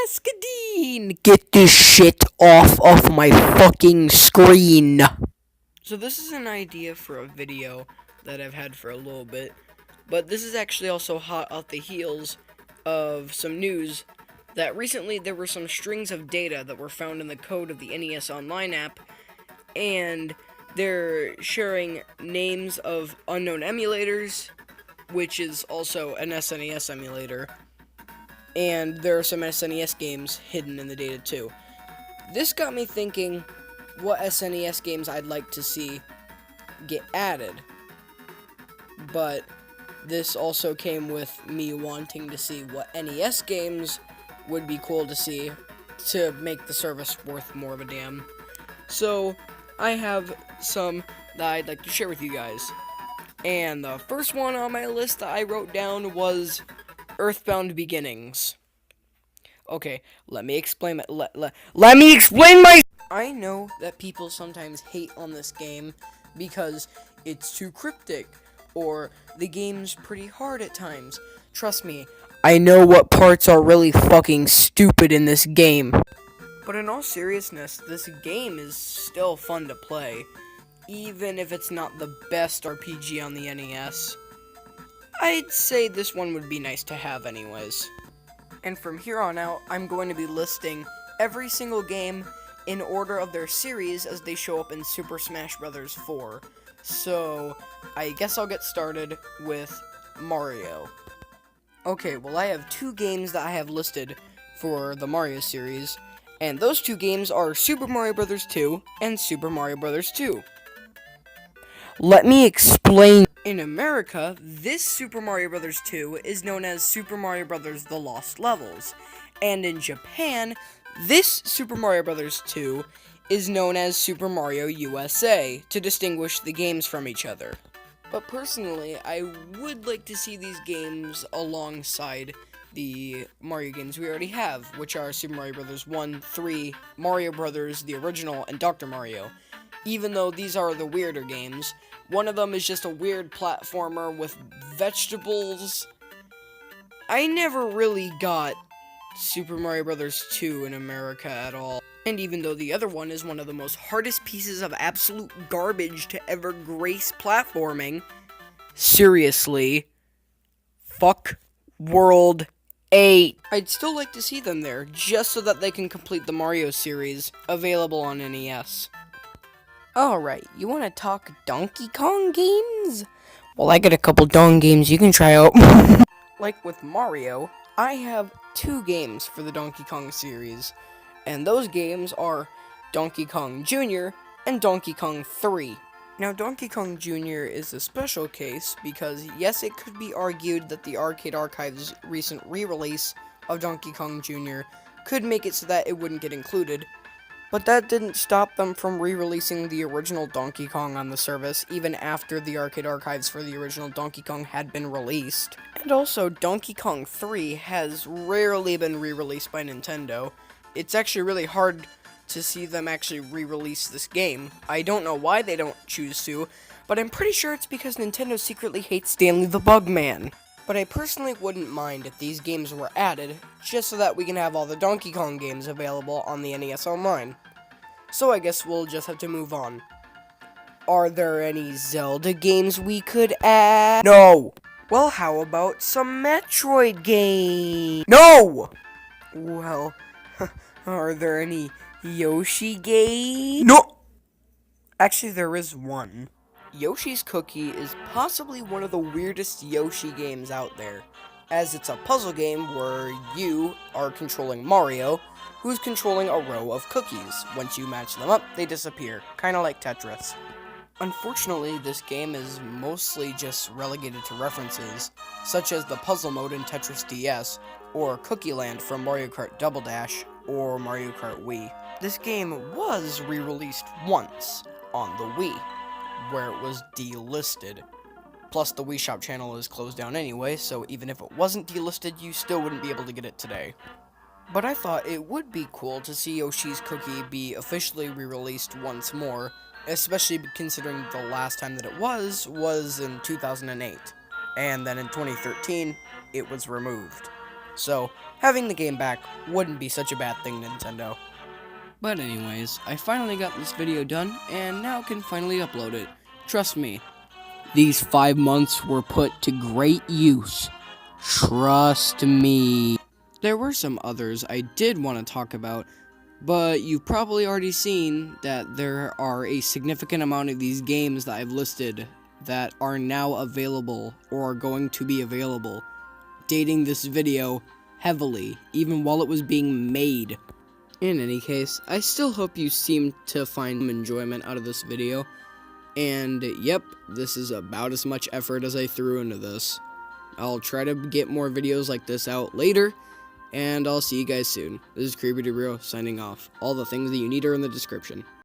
Skadeen! Get this shit off of my fucking screen. So this is an idea for a video that I've had for a little bit, but this is actually also hot off the heels of some news that recently there were some strings of data that were found in the code of the NES Online app, and they're sharing names of unknown emulators, which is also an SNES emulator, and there are some SNES games hidden in the data too. This got me thinking what SNES games I'd like to see get added, but this also came with me wanting to see what NES games would be cool to see to make the service worth more of a damn. So I have some that I'd like to share with you guys. And the first one on my list that I wrote down was Earthbound Beginnings. Okay, let me explain let me explain my. I know that people sometimes hate on this game because it's too cryptic or the game's pretty hard at times. Trust me, I know what parts are really fucking stupid in this game. But in all seriousness, this game is still fun to play, even if it's not the best RPG on the NES. I'd say this one would be nice to have anyways. And from here on out, I'm going to be listing every single game in order of their series as they show up in Super Smash Bros. 4. So, I guess I'll get started with Mario. Okay, well I have two games that I have listed for the Mario series, and those two games are Super Mario Bros. 2 and Super Mario Bros. 2. Let me explain. In America, this Super Mario Bros. 2 is known as Super Mario Bros. The Lost Levels, and in Japan, this Super Mario Bros. 2 is known as Super Mario USA to distinguish the games from each other. But personally, I would like to see these games alongside the Mario games we already have, which are Super Mario Bros. 1, 3, Mario Bros. The original, and Dr. Mario. Even though these are the weirder games, one of them is just a weird platformer with vegetables. I never really got Super Mario Bros. 2 in America at all. And even though the other one is one of the most hardest pieces of absolute garbage to ever grace platforming, seriously, fuck World 8. I'd still like to see them there, just so that they can complete the Mario series, available on NES. Alright, you wanna talk Donkey Kong games? Well, I got a couple Dong games you can try out. Like with Mario, I have two games for the Donkey Kong series, and those games are Donkey Kong Jr. and Donkey Kong 3. Now, Donkey Kong Jr. is a special case because, yes, it could be argued that the Arcade Archive's recent re-release of Donkey Kong Jr. could make it so that it wouldn't get included, but that didn't stop them from re-releasing the original Donkey Kong on the service, even after the Arcade Archives for the original Donkey Kong had been released. And also, Donkey Kong 3 has rarely been re-released by Nintendo. It's actually really hard to see them actually re-release this game. I don't know why they don't choose to, but I'm pretty sure it's because Nintendo secretly hates Stanley the Bugman. But I personally wouldn't mind if these games were added, just so that we can have all the Donkey Kong games available on the NES Online. So I guess we'll just have to move on. Are there any Zelda games we could add? No! Well, how about some Metroid games? No! Well, are there any Yoshi games? No! Actually, there is one. Yoshi's Cookie is possibly one of the weirdest Yoshi games out there, as it's a puzzle game where you are controlling Mario, who's controlling a row of cookies. Once you match them up, they disappear, kinda like Tetris. Unfortunately, this game is mostly just relegated to references, such as the puzzle mode in Tetris DS, or Cookie Land from Mario Kart Double Dash, or Mario Kart Wii. This game was re-released once on the Wii, where it was delisted. Plus, the Wii Shop channel is closed down anyway, so even if it wasn't delisted, you still wouldn't be able to get it today. But I thought it would be cool to see Yoshi's Cookie be officially re-released once more, especially considering the last time that it was in 2008, and then in 2013, it was removed. So, having the game back wouldn't be such a bad thing, Nintendo. But anyways, I finally got this video done, and now can finally upload it. Trust me, these 5 months were put to great use. Trust me. There were some others I did want to talk about, but you've probably already seen that there are a significant amount of these games that I've listed that are now available or are going to be available, dating this video heavily, even while it was being made. In any case, I still hope you seem to find some enjoyment out of this video, and yep, this is about as much effort as I threw into this. I'll try to get more videos like this out later, and I'll see you guys soon. This is Creepy2Bro signing off. All the things that you need are in the description.